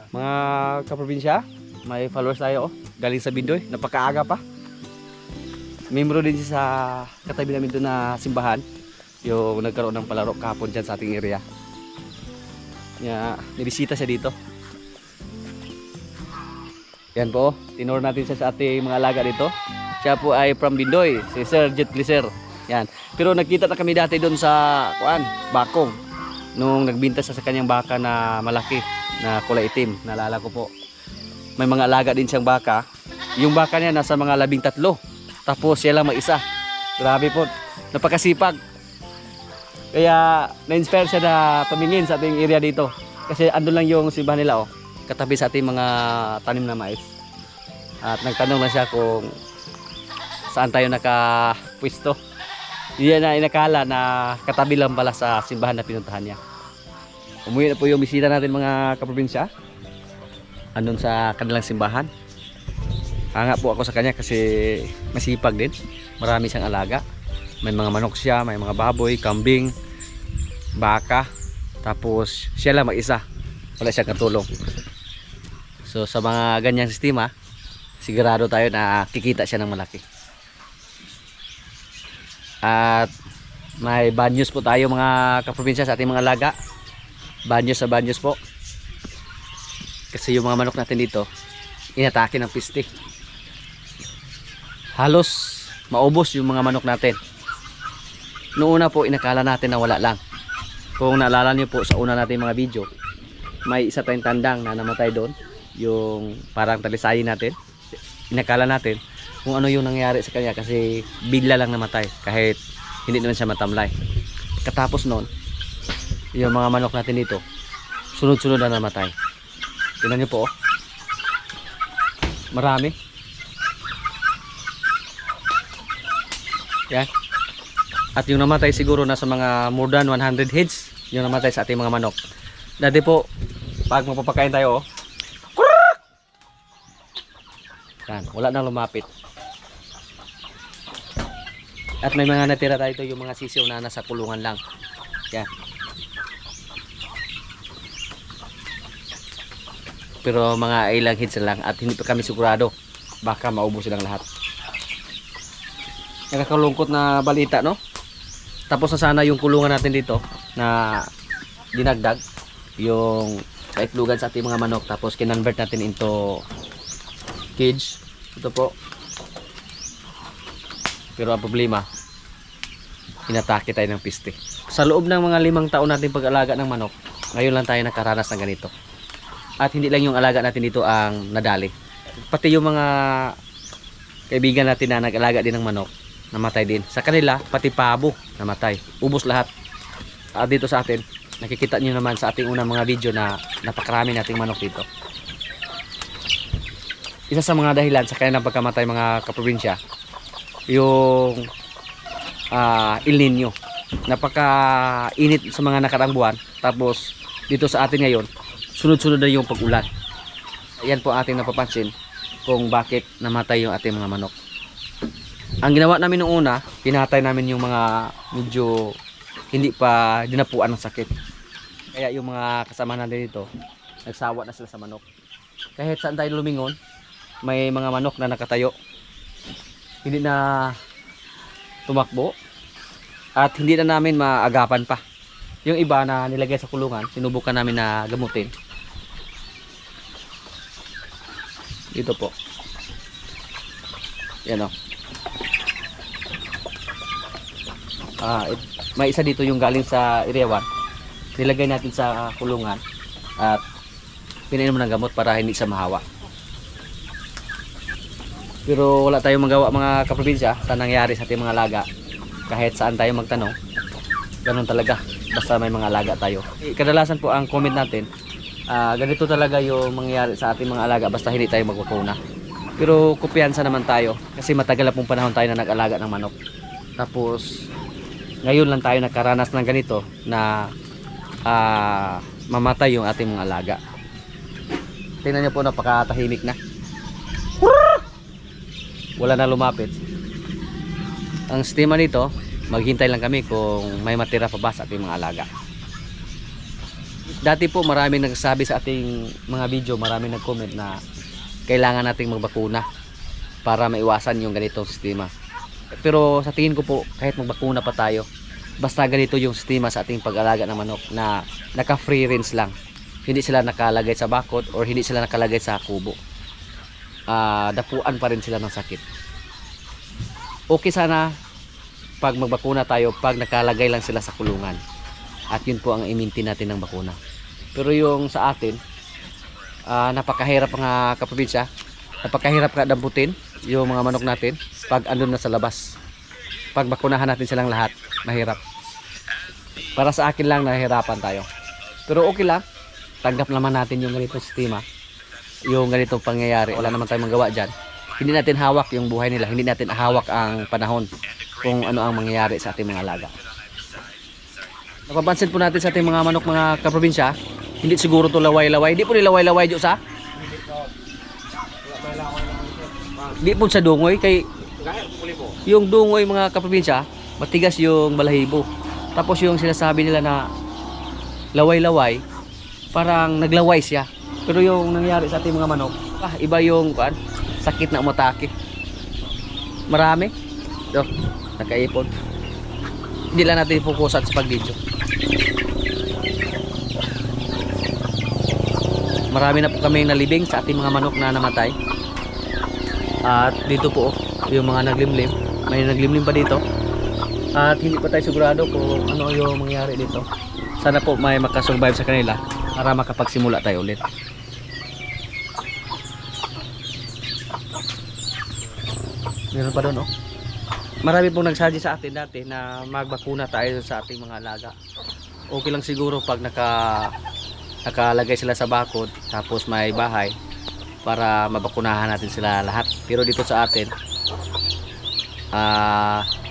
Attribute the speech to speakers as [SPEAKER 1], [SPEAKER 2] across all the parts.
[SPEAKER 1] Mga kaprobinsya, may followers tayo oh. Galing sa Bindoy, napakaaga pa. Membro din siya sa katabi namin doon na simbahan. Yung nagkaroon ng palaro kahapon dyan sa ating area. Nibisita siya dito. Yan po, tinuro natin siya sa ating mga alaga dito. Siya po ay from Bindoy, si Sir Jet Pleaser. Yan. Pero nagkita na kami dati doon sa Bakong. Nung nagbinta siya sa kanyang baka na malaki, na kulay itim. Naalala ko po. May mga alaga din siyang baka. Yung baka niya nasa mga 13. Tapos siya lang mag-isa. Grabe po. Napakasipag. Kaya na-inspire siya na tumingin sa ating area dito. Kasi andun lang yung simbahan nila oh. Katabi sa ating mga tanim na mais. At nagtanong na siya kung saan tayo nakapwesto. Hindi na inakala na katabi lang pala sa simbahan na pinuntahan niya. Umuwi na po yung bisita natin mga kaprobinsya. Andun sa kanilang simbahan. Hanga po ako sa kanya kasi masipag din. Marami siyang alaga. May mga manok siya, may mga baboy, kambing, baka. Tapos siya lang mag-isa. Wala siyang katulong. So sa mga ganyang sistema, sigurado tayo na kikita siya ng malaki. At may banyos po tayo mga kaprobinsya sa ating mga alaga. Banyos sa banyos po. Kasi yung mga manok natin dito, inatake ng piste. Halos maubos yung mga manok natin. Noong una po, inakala natin na wala lang. Kung naalala niyo po sa una natin mga video, may isa tayong tandang na namatay doon. Yung parang talisayin natin. Inakala natin kung ano yung nangyari sa kanya kasi bigla lang namatay. Kahit hindi naman siya matamlay. Katapos noon, yung mga manok natin dito, sunod-sunod na namatay. Tingnan niyo po oh. Marami. Yan. At yung namatay siguro nasa mga more than 100 heads yung namatay sa ating mga manok. Dati po, pag magpapakain tayo oh. Yan, wala nang lumapit. At may mga natira tayo yung mga sisiw na nasa kulungan lang. Yan. Pero mga ilang hits lang at hindi pa kami sigurado, baka maubos silang lahat. Nakakalungkot na balita no. Tapos na sana yung kulungan natin dito na dinagdag yung paitlugan sa ating mga manok, tapos kinonvert natin into cage. Ito po. Pero ang problema, inatake tayo ng piste. Sa loob ng mga 5 taon natin pag-alaga ng manok, ngayon lang tayo nakaranas ng ganito. At hindi lang yung alaga natin dito ang nadali. Pati yung mga kaibigan natin na nag-alaga din ng manok, namatay din. Sa kanila, pati pabo, namatay. Ubos lahat. At dito sa atin, nakikita nyo naman sa ating unang mga video na napakarami nating manok dito. Isa sa mga dahilan sa kanilang pagkamatay mga kaprobinsya, yung El Nino. Napaka-init sa mga nakarang buwan. Tapos, dito sa atin ngayon, sunod-sunod na yung pag-ulan. Ayan po ating napapansin kung bakit namatay yung ating mga manok. Ang ginawa namin noong una, pinatay namin yung mga medyo hindi pa dinapuan ng sakit. Kaya yung mga kasama natin dito, nagsawa na sila sa manok. Kahit saan tayo lumingon, may mga manok na nakatayo. Hindi na tumakbo at hindi na namin maagapan pa. Yung iba na nilagay sa kulungan, sinubukan namin na gamutin. Dito po. Yan o. May isa dito yung galing sa Area 1. Nilagay natin sa kulungan at pinainom ng gamot para hindi siya mahawa. Pero wala tayong magawa mga kaprobinsya sa nangyari sa ating mga alaga. Kahit saan tayo magtanong, ganun talaga. Basta may mga alaga tayo. Kadalasan po ang comment natin, ganito talaga yung mangyayari sa ating mga alaga basta hindi tayo magpapuna. Pero kumpiyansa naman tayo kasi matagal na pong panahon tayo na nag-alaga ng manok. Tapos ngayon lang tayo nakaranas ng ganito na mamatay yung ating mga alaga. Tingnan niyo po, napakatahimik na. Wala na lumapit. Ang sistema nito, maghintay lang kami kung may matira pa ba sa ating mga alaga. Dati po maraming nagsasabi sa ating mga video, maraming nag-comment na kailangan nating magbakuna para maiwasan yung ganitong sistema. Pero sa tingin ko po, kahit magbakuna pa tayo, basta ganito yung sistema sa ating pag-alaga ng manok na naka-free range lang. Hindi sila nakalagay sa bakod or hindi sila nakalagay sa kubo. Dapuan pa rin sila ng sakit. Okay sana pag magbakuna tayo pag nakalagay lang sila sa kulungan. At yun po ang i-maintain natin ng bakuna. Pero yung sa atin, napakahirap nga kaprobinsya, napakahirap ka damputin yung mga manok natin pag andun na sa labas. Pag bakunahan natin silang lahat, mahirap. Para sa akin lang, nahihirapan tayo. Pero okay lang, tanggap naman natin yung ganitong sistema, yung ganitong pangyayari. Wala naman tayong magawa dyan. Hindi natin hawak yung buhay nila, hindi natin hawak ang panahon kung ano ang mangyayari sa ating mga alaga. Napapansin po natin sa ating mga manok, mga kaprobinsya, hindi siguro to laway-laway. Hindi po nilaway-laway dyan sa? Hindi po sa dungoy. Kay yung dungoy mga kaprobinsya, matigas yung balahibo. Tapos yung sinasabi nila na laway-laway, parang naglaway siya. Pero yung nangyari sa ating mga manok, iba yung sakit na umatake. Marami. Do, nakaipon. Hindi lang natin fokusan sa pag-video. Marami na po kami nalibing sa ating mga manok na namatay. At dito po yung mga naglimlim, may naglimlim pa dito. At hindi pa tayo sigurado kung ano yung mangyari dito. Sana po may makasurvive sa kanila para makapagsimula tayo ulit. Meron pa doon, oh. Marami pong nagsuggest sa atin dati na magbakuna tayo sa ating mga alaga. Okay lang siguro pag nakalagay sila sa bakod, tapos may bahay para mabakunahan natin sila lahat. Pero dito sa atin,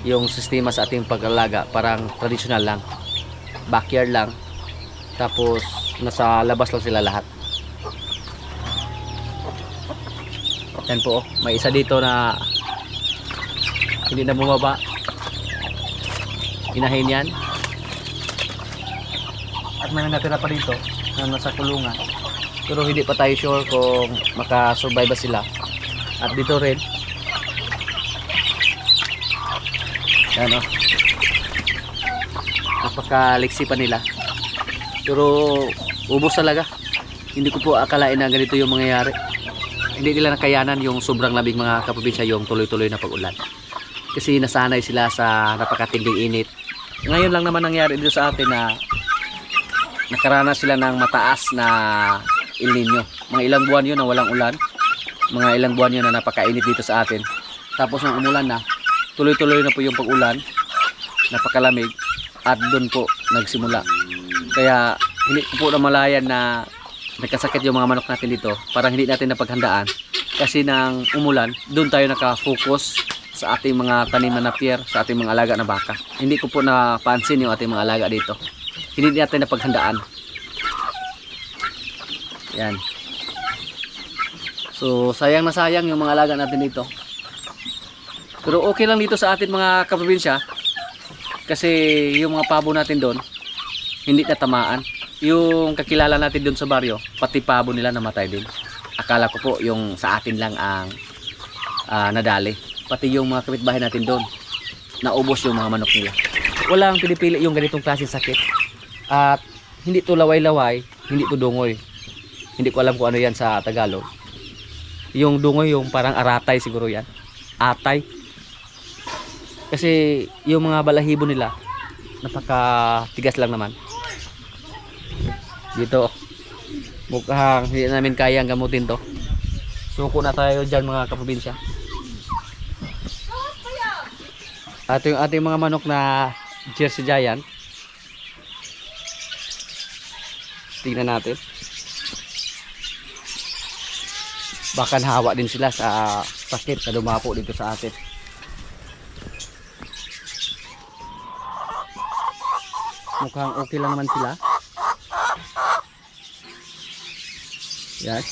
[SPEAKER 1] yung sistema sa ating pag-alaga parang traditional lang, backyard lang, tapos nasa labas lang sila lahat. Yan po, may isa dito na hindi na bumaba, inahin yan. At may natira pa dito na nasa kulungan, pero hindi pa tayo sure kung makasurvive ba sila. At dito rin, yan, oh, napakaliksi pa nila, pero ubos talaga. Hindi ko po akalain na ganito yung mangyayari. Hindi nila nakayanan yung sobrang labing mga kaprobinsya, yung tuloy-tuloy na pag-ulan, kasi nasanay sila sa napakatinding init. Ngayon lang naman nangyari dito sa atin na nakaranas sila ng mataas na El Nino. Mga ilang buwan yun na walang ulan, mga ilang buwan yun na napakainit dito sa atin. Tapos nung umulan na, tuloy-tuloy na po yung pag-ulan, napakalamig, at doon po nagsimula. Kaya hindi ko po namalayan na nagkasakit yung mga manok natin dito. Parang hindi natin napaghandaan, kasi nang umulan, doon tayo nakafocus sa ating mga taniman na pier, sa ating mga alaga na baka. Hindi ko po napansin yung ating mga alaga dito. Hindi natin napaghandaan. Yan. So sayang na sayang yung mga alaga natin dito. Pero okay lang dito sa atin mga kaprobinsya, kasi yung mga pabo natin doon hindi natamaan. Yung kakilala natin doon sa baryo, pati pabo nila namatay din. Akala ko po yung sa atin lang ang nadali. Pati yung mga kapitbahay natin doon, naubos yung mga manok nila. Walang pinipili yung ganitong klaseng sakit. At hindi to laway-laway, hindi to dungoy. Hindi ko alam kung ano yan sa Tagalog. Yung dungoy, yung parang aratay siguro yan. Atay. Kasi yung mga balahibo nila, napakatigas lang naman. Dito, mukhang hindi namin kayang gamutin to. Suko na tayo dyan mga kaprobinsya. At yung ating mga manok na Jersey Giant, tingnan natin. Baka nahawa din sila sa sakit na dumapo dito sa atin. Mukhang okay lang naman sila. Yan.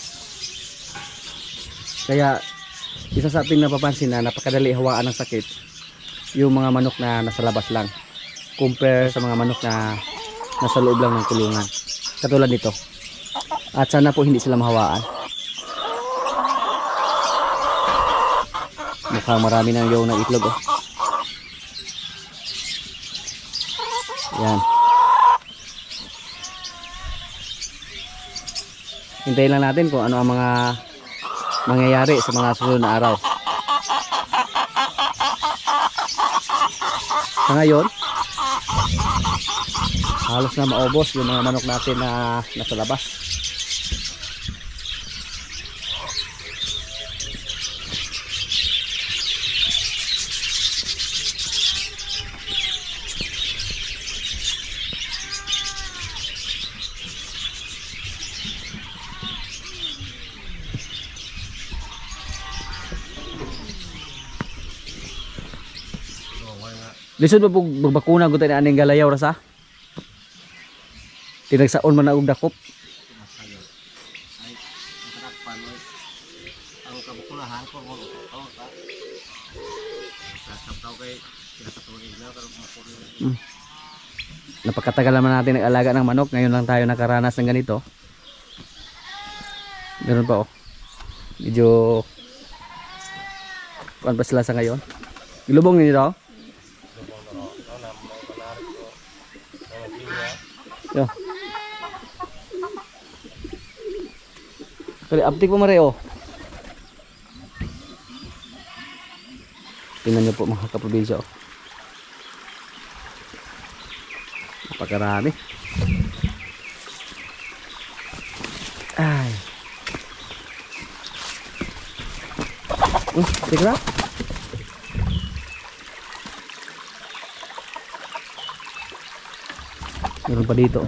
[SPEAKER 1] Kaya isa sa ating napapansin na napakadali hawaan ng sakit yung mga manok na nasa labas lang compare sa mga manok na nasa loob lang ng kulungan. Katulad nito. At sana po hindi sila mahawaan. Mukhang marami nang yaw ng itlog oh. Yan. Hintayin lang natin kung ano ang mga mangyayari sa mga susunod na araw. Sa ngayon, halos na maubos yung mga manok natin na nasa labas. Lisod ba pong magbakuna ko tayo na aning galayaw rasa? Tinagsaon man na og dakop.
[SPEAKER 2] Ang kabukunahan ko mo ta. Sasaw kay kinakatuloy na pero mapuno.
[SPEAKER 1] Napakatagal naman natin nag-alaga ng manok. Ngayon lang tayo nakaranas ng ganito. Meron pa oh. Medyo kuan pa sila sa ngayon. Ilubong nito. Yo. Kali update po mare oh. Tingnan niyo po mga kaprobinsya oh. Napakarami. Ay. Tignan. Meron pa dito.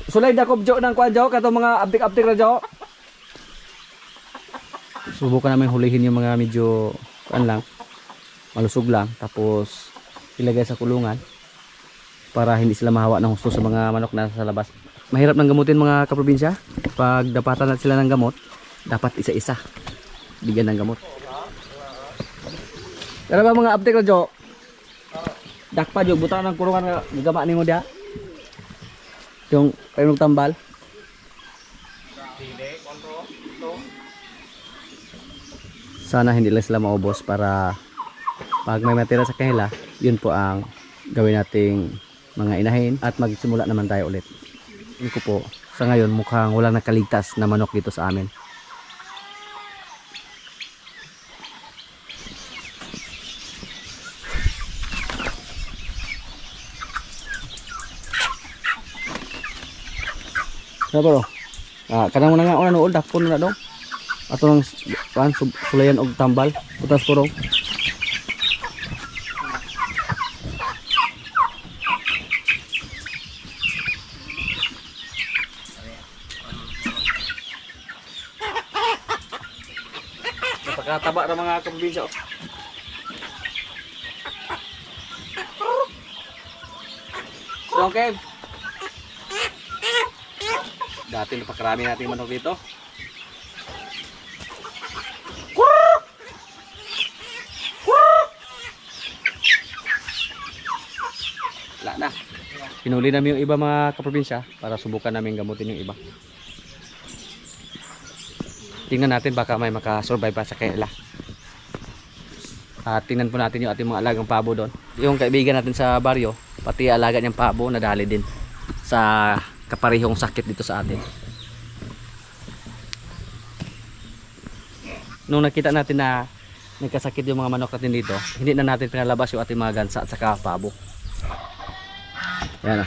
[SPEAKER 1] Sulay dakop jo ng kuan jo kato mga abtik-abtik ra jo. Subukan namin hulihin yung mga medyo kuan lang. Malusog lang tapos ilagay sa kulungan para hindi sila mahawa ng husto sa mga manok na sa labas. Mahirap nang gamutin mga kaprobinsya. Pag dapatan natin sila ng gamot, dapat isa-isa bigyan ng gamot. Pero ba mga abtik ra jo? Dakpa jog buta ng kurungan nga gagama nimo dia. Yung kayong tambal. Sana hindi lang sila maubos para pag may matira sa kanila, yun po ang gawin nating mga inahin at magsimula naman tayo ulit. Yun ko po, sa ngayon mukhang walang nakaligtas na manok dito sa amin. Bro. Kanang una nga una nool dakpon na daw. Ato nang sulayan og tambal, putas kurong. Napakataba ra mga kaprobinsya. Okay. Dati napakarami natin manok dito. Wala na. Pinuli namin yung iba mga kaprobinsya para subukan namin gamutin yung iba. Tingnan natin baka may makasurvive pa sa kanila. Tingnan po natin yung ating mga alagang pabo doon. Yung kaibigan natin sa baryo, pati alaga niyang pabo nadali din sa kaparehong sakit dito sa atin. Nung nakita natin na nagkasakit yung mga manok natin dito, hindi na natin pinalabas yung ating mga gansa at saka pabo. Ayan.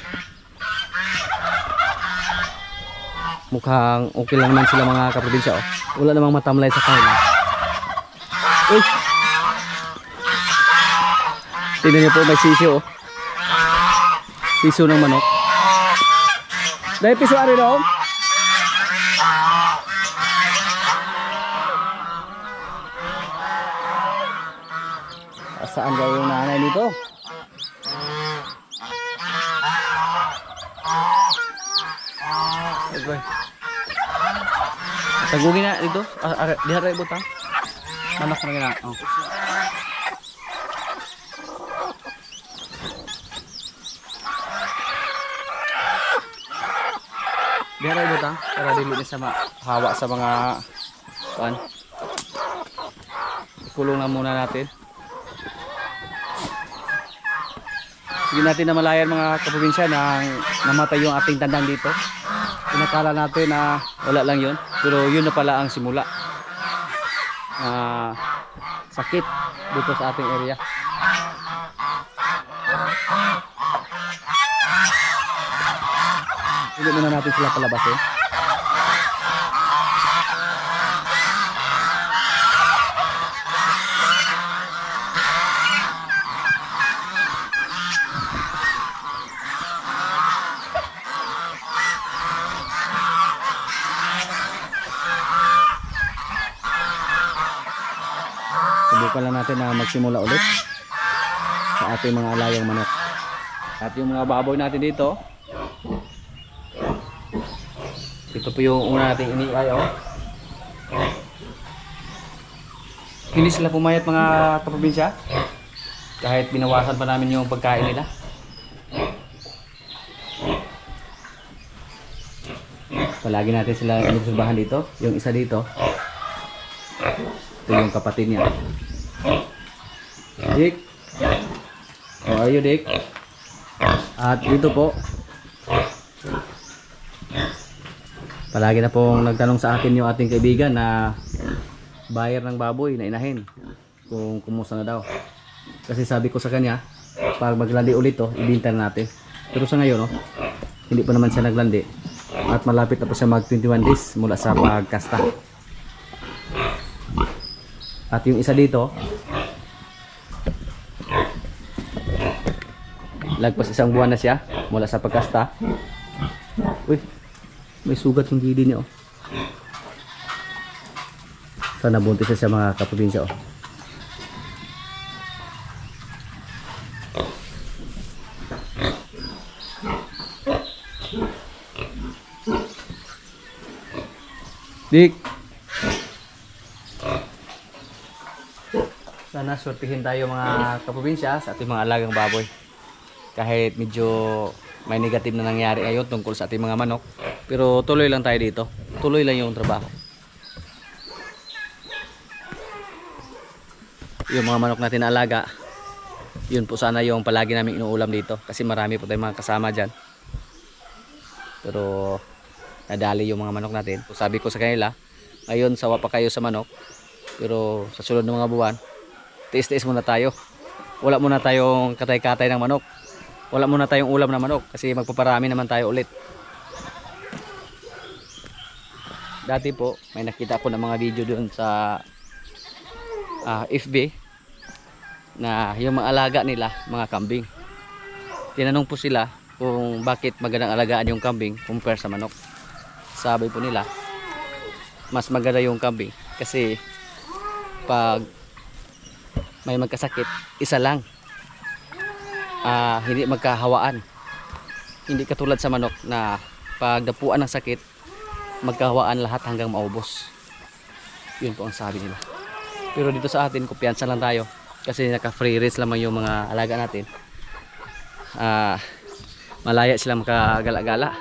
[SPEAKER 1] Mukhang okay lang naman sila mga kaprobinsya oh. Wala namang matamlay sa kanila. Uy! Tingnan niyo po may sisiyo oh. Sisiyo ng manok. Dahil piso ari daw. Saan daw yung nanay nito? Okay. Tagugin na dito. Diha ra ibutang. Manok na gina. Oh. Dira ibutang para dili na sa hawa sa mga kuan. Ikulong na muna natin. Hindi natin na malayan mga kaprobinsya na namatay yung ating tandang dito. Pinakala natin na wala lang yun, pero yun na pala ang simula. Sakit dito sa ating area. Hindi muna natin sila palabasin. Subukan lang natin na magsimula ulit sa ating mga alagang manok. At yung mga baboy natin dito, ito po yung una nating iniay, oh. Hindi sila pumayat mga kaprobinsya kahit binawasan pa namin yung pagkain nila. Palagi natin sila inobserbahan dito. Yung isa dito, ito yung kapatid niya. Dick, how are you, Dick? At dito po, palagi na pong nagtanong sa akin yung ating kaibigan na buyer ng baboy na inahin kung kumusta na daw. Kasi sabi ko sa kanya, pag maglandi ulit to, ibinta na natin. Pero sa ngayon, hindi pa naman siya naglandi. At malapit na po siya mag 21 days mula sa pagkasta. At yung isa dito, lagpas isang buwan na siya mula sa pagkasta. Uy, may sugat yung gilid niya, oh. Sana buntis siya sa mga kaprobinsya, oh. Dik, sana sortihin tayo mga kaprobinsya sa ating mga alagang baboy. Kahit medyo may negative na nangyari ngayon tungkol sa ating mga manok, pero tuloy lang tayo dito. Tuloy lang yung trabaho. Yung mga manok natin na alaga, yun po sana yung palagi namin inuulam dito. Kasi marami po tayong mga kasama dyan. Pero nadali yung mga manok natin. So, sabi ko sa kanila, ngayon sawa pa kayo sa manok. Pero sa sunod ng mga buwan, tiis-tiis muna tayo. Wala muna tayong katay-katay ng manok. Wala muna tayong ulam na manok kasi magpaparami naman tayo ulit. Dati po may nakita ako ng mga video doon sa FB na yung mga alaga nila, mga kambing. Tinanong po sila kung bakit magandang alagaan yung kambing compare sa manok. Sabi po nila, mas maganda yung kambing kasi pag may magkasakit, isa lang. Hindi magkahawaan. Hindi katulad sa manok na pag dapuan ng sakit, magkahawaan lahat hanggang maubos. Yun po ang sabi nila. Pero dito sa atin, kumpiyansa lang tayo kasi naka free range lamang yung mga alaga natin. Malaya sila makagala-gala.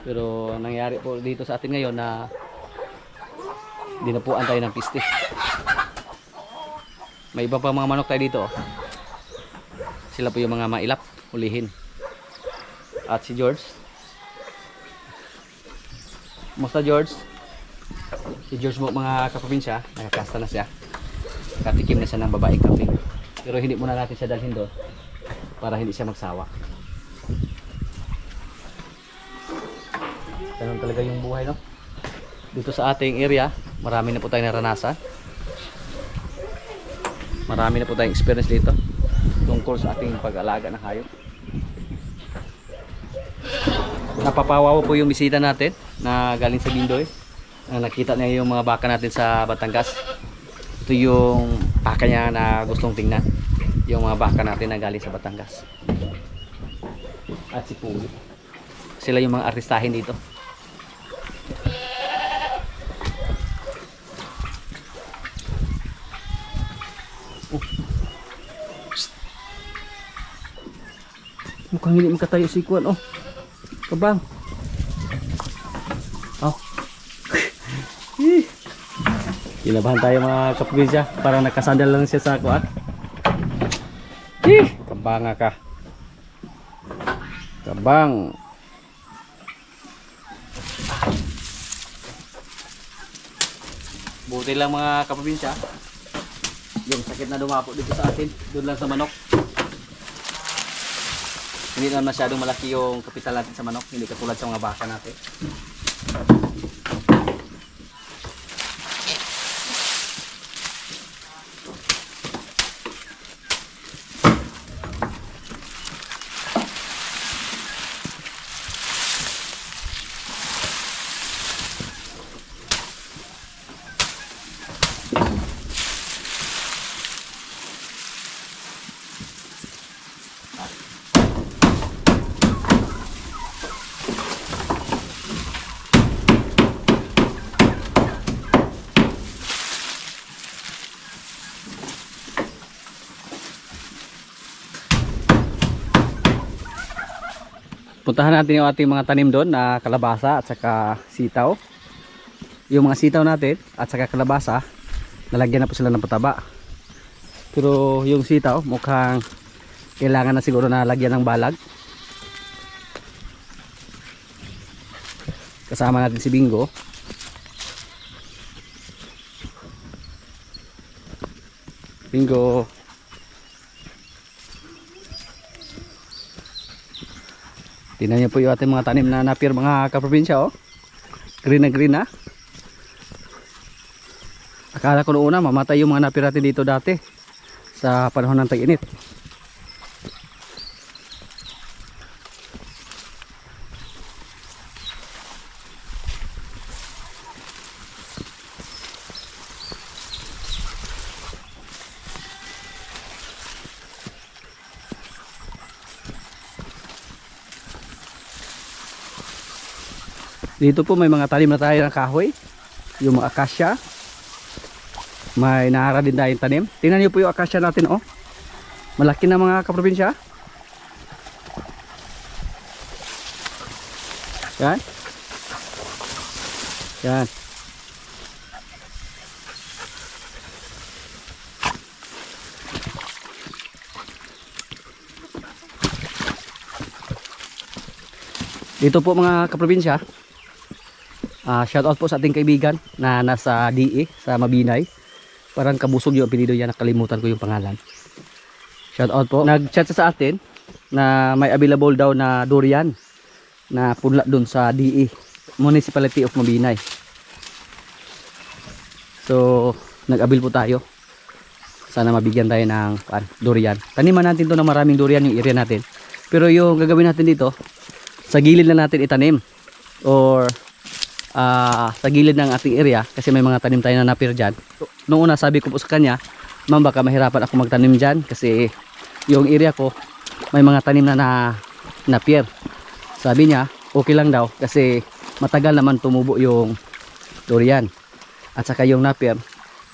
[SPEAKER 1] Pero nangyari po dito sa atin ngayon na dinapuan tayo ng piste. May iba pa mga manok tayo dito, oh. Sila po yung mga mailap, ulihin. At si George. Musta George? Si George mo mga kaprobinsya, nakakasta na siya. Katikim na siya ng babaeng kambing. Pero hindi muna natin siya dalhin doon para hindi siya magsawa. Ganun talaga yung buhay, no? Dito sa ating area, marami na po tayong naranasan. Marami na po tayong experience dito tungkol sa ating pag-alaga ng hayop. Napapawaw po yung bisita natin na galing sa Bindoy. Nakita niya yung mga baka natin sa Batangas. Ito yung baka niya na gustong tingnan. Yung mga baka natin na galing sa Batangas. At si Puli. Sila yung mga artistahin dito. Mukhang hindi makatayo si Kuan, oh. Kabang. Ginabahan tayo mga kaprobinsya. Parang nakasandal lang siya sa kuat. Kabanga ka. Kabang. Buti lang mga kaprobinsya. Yung sakit na dumapo dito sa atin, doon lang sa manok. Hindi naman masyadong malaki yung kapital natin sa manok, hindi katulad sa mga baka natin. Puntahan natin yung ating mga tanim doon na kalabasa at saka sitaw. Yung mga sitaw natin at saka kalabasa, nalagyan na po sila ng pataba. Pero yung sitaw, mukhang kailangan na siguro na lagyan ng balag. Kasama natin si Bingo. Bingo. Tingnan niyo po yung ating mga tanim na napier mga kaprobinsya, oh. Green na green na. Akala ko noon una mamatay yung mga napier natin dito dati sa panahon ng tag-init. Dito po may mga talim na tayo ng kahoy, yung mga akasya. May nahara din tayong tanim. Tingnan niyo po yung akasya natin, oh. Malaki na mga kaprobinsya. Yan. Yan. Dito po mga kaprobinsya. Shout out po sa ating kaibigan na nasa DE sa Mabinay. Parang Kabusog yung apelido niya, nakalimutan ko yung pangalan. Shout out po. Nag-chat sa atin na may available daw na durian na punla dun sa DE, Municipality of Mabinay. So, nag-abil po tayo. Sana mabigyan tayo ng durian. Taniman natin to ng maraming durian yung area natin. Pero yung gagawin natin dito, sa gilid na natin itanim. Or sa gilid ng ating area kasi may mga tanim tayo na napir dyan. Noong una sabi ko po sa kanya, ma'am baka mahirapan ako magtanim dyan kasi yung area ko may mga tanim na napir. Sabi niya okay lang daw kasi matagal naman tumubo yung durian at saka yung napir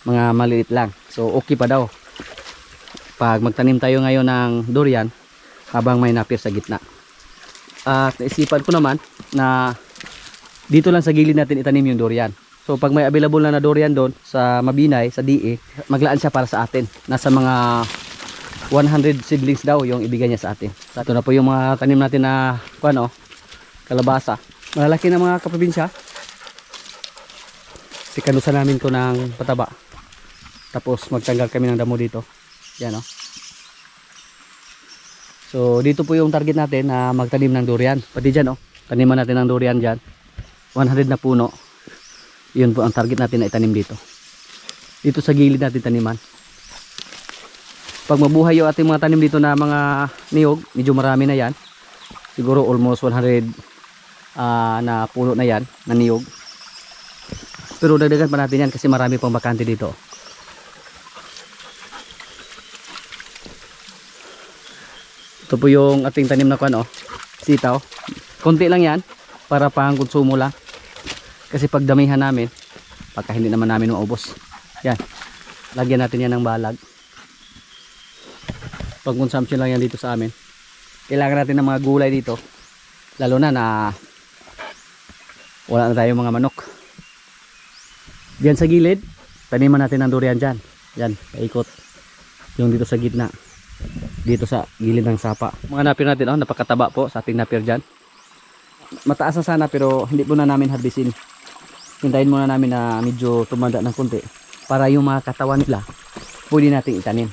[SPEAKER 1] mga maliit lang, so okay pa daw pag magtanim tayo ngayon ng durian habang may napir sa gitna. At naisipan ko naman na dito lang sa gilid natin itanim yung durian. So pag may available na durian doon sa Mabinay, sa DE, maglaan siya para sa atin. Nasa mga 100 seedlings daw yung ibigay niya sa atin. So, ito na po yung mga tanim natin na kalabasa. Malalaki na mga kaprobinsya. Sikanusan namin to ng pataba. Tapos magtanggal kami ng damo dito. Yan, oh. So dito po yung target natin na magtanim ng durian. Pati dyan, oh. Taniman natin ng durian dyan. 100 na puno. Yun po ang target natin na itanim dito. Dito sa gilid natin taniman. Pag mabuhay yung ating mga tanim dito na mga niyog, medyo marami na yan. Siguro almost 100 na puno na yan, na niyog. Pero dagdagan pa natin yan kasi marami pang bakante dito. Ito po yung ating tanim na sitaw. Konti lang yan para pang konsumo lang. Kasi pag damihan namin, pagka hindi naman namin maubos. Yan. Lagyan natin yan ng balag. Pag consumption lang yan dito sa amin. Kailangan natin ng mga gulay dito. Lalo na wala na tayong mga manok. Diyan sa gilid, taniman natin ng durian dyan. Yan, paikot. Yung dito sa gitna. Dito sa gilid ng sapa. Mga napir natin, oh, napakataba po sa ating napir dyan. Mataas na sana pero hindi po na namin harbisin. Hintayin muna namin na medyo tumanda ng konti. Para yung mga katawan nila, pwede natin itanim.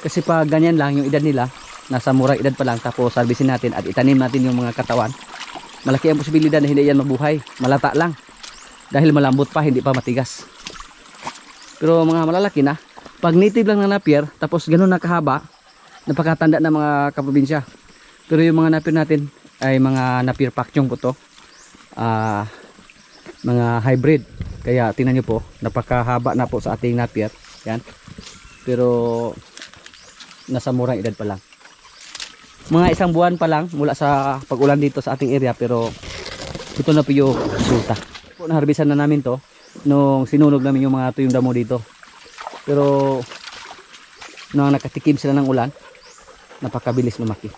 [SPEAKER 1] Kasi pag ganyan lang yung edad nila, nasa murang edad pa lang, tapos harbisin natin at itanim natin yung mga katawan, malaki ang posibilidad na hindi yan mabuhay. Malata lang. Dahil malambot pa, hindi pa matigas. Pero mga malalaki na, pag native lang ng napier, tapos ganun na kahaba, napakatanda na mga kaprobinsya. Pero yung mga napier natin ay mga napier pakchong po to. Mga hybrid. Kaya tingnan nyo po, napakahaba na po sa ating napier. Yan. Pero nasa murang edad pa lang. Mga isang buwan pa lang mula sa pag-ulan dito sa ating area, pero ito na po yung resulta. Po naharbisan na namin to nung sinunog namin yung mga tuyong damo dito. Pero nung nakatikim sila ng ulan, napakabilis lumaki.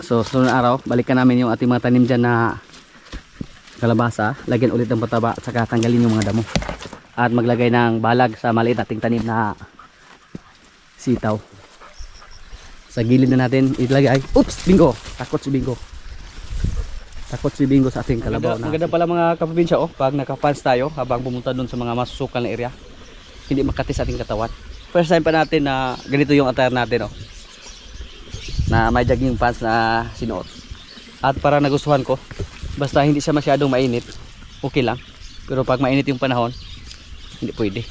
[SPEAKER 1] So sunod na araw, balikan namin yung ating mga tanim dyan na kalabasa, lagyan ulit ng pataba at saka tanggalin yung mga damo. At maglagay ng balag sa maliit nating tanim na sitaw. Sa gilid na natin ilagay. Oops, Bingo. Takot si Bingo. Takot si Bingo sa ating kalabaw na. Maganda pala mga kaprobinsya, oh, pag nakapans tayo habang pumunta doon sa mga masusukal na area. Hindi makati sa ating katawan. First time pa natin na ganito yung attire natin, oh. Na may jogging pants na sinuot. At para nagustuhan ko, basta hindi siya masyadong mainit, okay lang. Pero pag mainit yung panahon, hindi pwede.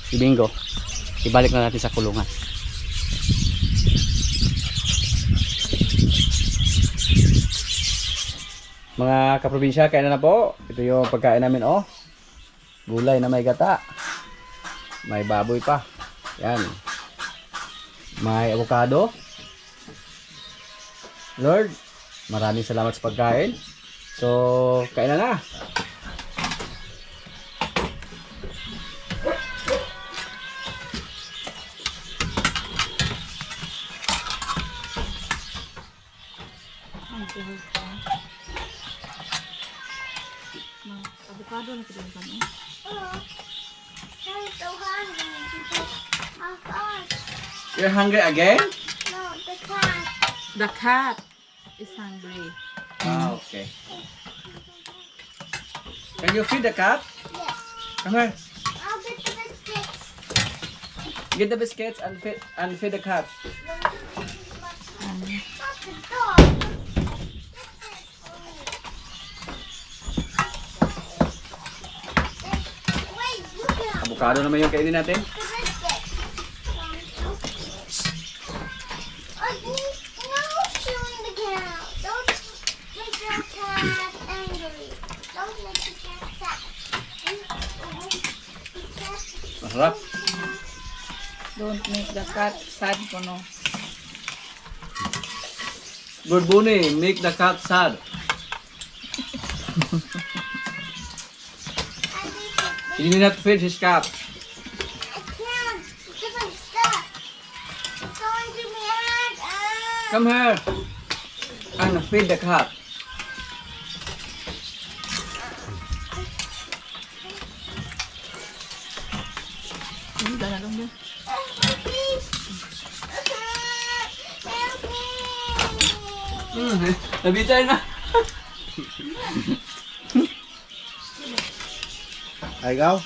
[SPEAKER 1] Si Bingo, ibalik na natin sa kulungan. Mga kaprobinsya, kain na po. Ito yung pagkain namin, oh. Gulay na may gata. May baboy pa. Yan. May avocado. Lord, maraming salamat sa pagkain. So, kain na na.
[SPEAKER 3] Avocado na pinag kami.
[SPEAKER 4] I'm so hungry because my God.
[SPEAKER 1] You're hungry again?
[SPEAKER 4] No, the cat.
[SPEAKER 3] The cat is hungry.
[SPEAKER 1] Ah, okay. Can you feed the cat?
[SPEAKER 4] Yes.
[SPEAKER 1] Come here.
[SPEAKER 4] I'll get the biscuits.
[SPEAKER 1] Get the biscuits and feed the cat.
[SPEAKER 4] Not the dog. Wait, look at
[SPEAKER 1] Avocado naman yung kainin natin.
[SPEAKER 4] the biscuits. No chewing the cat. Don't make the cat angry. Don't make the cat sad.
[SPEAKER 1] Masarap.
[SPEAKER 3] Don't make the cat sad po no.
[SPEAKER 1] Good bunny, make the cat sad. You need not feed his cat.
[SPEAKER 4] I can't because I'm stuck. Someone give me a hand.
[SPEAKER 1] Come here and feed the cat.
[SPEAKER 3] Hindi ka na lang ba?
[SPEAKER 4] Help me. Help me.
[SPEAKER 1] Nabitay na. Ay, ikaw?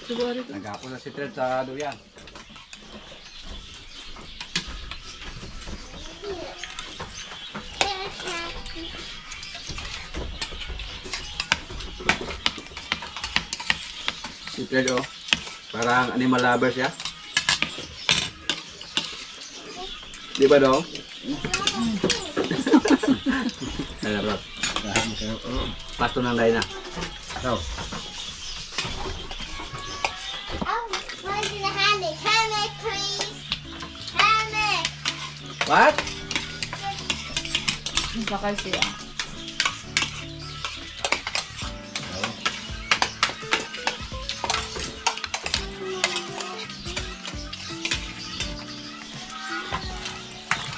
[SPEAKER 3] Siguro ito.
[SPEAKER 1] Naghapo na si Tred sa durian. Si Tred, oh. Parang animal lover siya. Di ba, dong? Ay, Rob. Pasto ng day na. So,
[SPEAKER 4] Oh, where's the hammock? Hammock, please. Hammock.
[SPEAKER 1] what?
[SPEAKER 3] Sakay siya.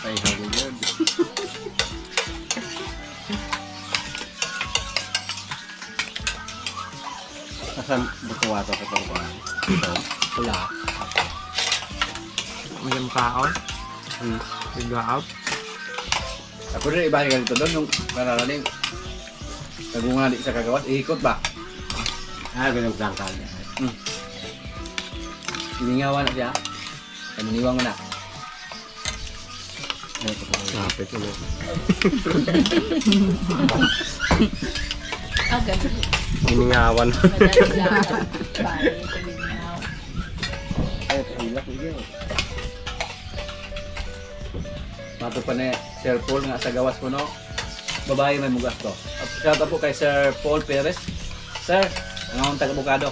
[SPEAKER 1] Ay, hagod yun.
[SPEAKER 2] sa butuwato sa pangkuhan. Ito, pula.
[SPEAKER 5] May makaon. Biglaan.
[SPEAKER 1] Ako rin ibalik ganito doon yung kararaning nagungali sa kagawas, ihikot ba?
[SPEAKER 2] Ah, ganun plangkal.
[SPEAKER 1] Hiningawan na siya. Kaniniwang mo na.
[SPEAKER 2] Kapit mo.
[SPEAKER 3] Agad.
[SPEAKER 5] Hiningawan.
[SPEAKER 3] Madali lang. Bali, kuminaw.
[SPEAKER 2] Ay, hilak niya.
[SPEAKER 1] Mato pa na Sir Paul nga sa gawas ko no. Babae may mugas to. Shout out po kay Sir Paul Perez. Sir, ang akong taga-bukado.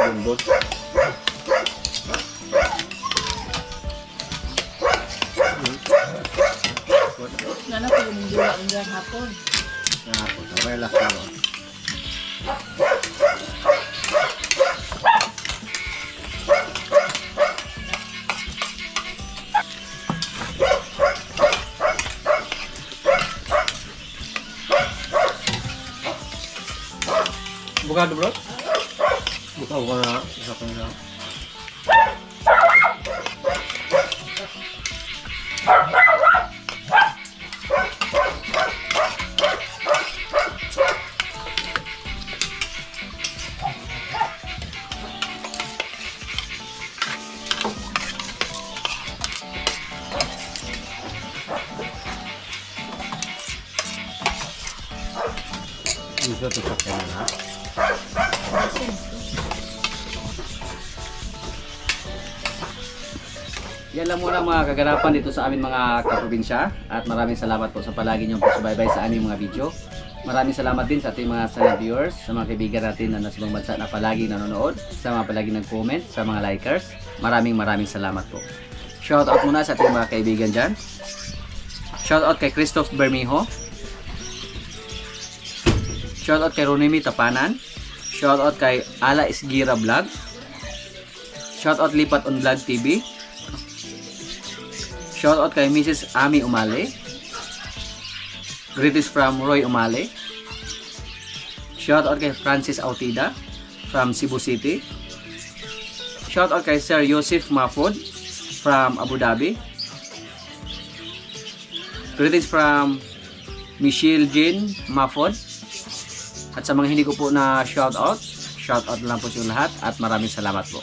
[SPEAKER 1] Bumbot.
[SPEAKER 3] Nana ko yung dula hapon.
[SPEAKER 2] Tapos, relax na mo.
[SPEAKER 1] Bukado bro?
[SPEAKER 2] Bukaw ko na. Isa ko na. Dito ito sa kanya.
[SPEAKER 1] Yan lang muna mga kaganapan dito sa aming mga kaprobinsya at maraming salamat po sa palagi niyong pagsubaybay sa aming mga video. Maraming salamat din sa ating mga silent viewers, sa mga kaibigan natin na nasa ibang bansa na palagi nanonood, sa mga palagi nag-comment, sa mga likers. Maraming salamat po. Shout out muna sa ating mga kaibigan dyan. Shout out kay Christoph Bermejo. Shout out kay Ronimi Tapanan. Shout out kay Ala Isgira Vlog. Shout out Lipat on Vlog TV. Shout out kay Mrs. Ami Umale. Greetings from Roy Umale. Shout out kay Francis Autida from Cebu City. Shout out kay Sir Yosef Mafod from Abu Dhabi. Greetings from Michelle Jean Mafod. At sa mga hindi ko po na shout out lang po sa lahat at maraming salamat po.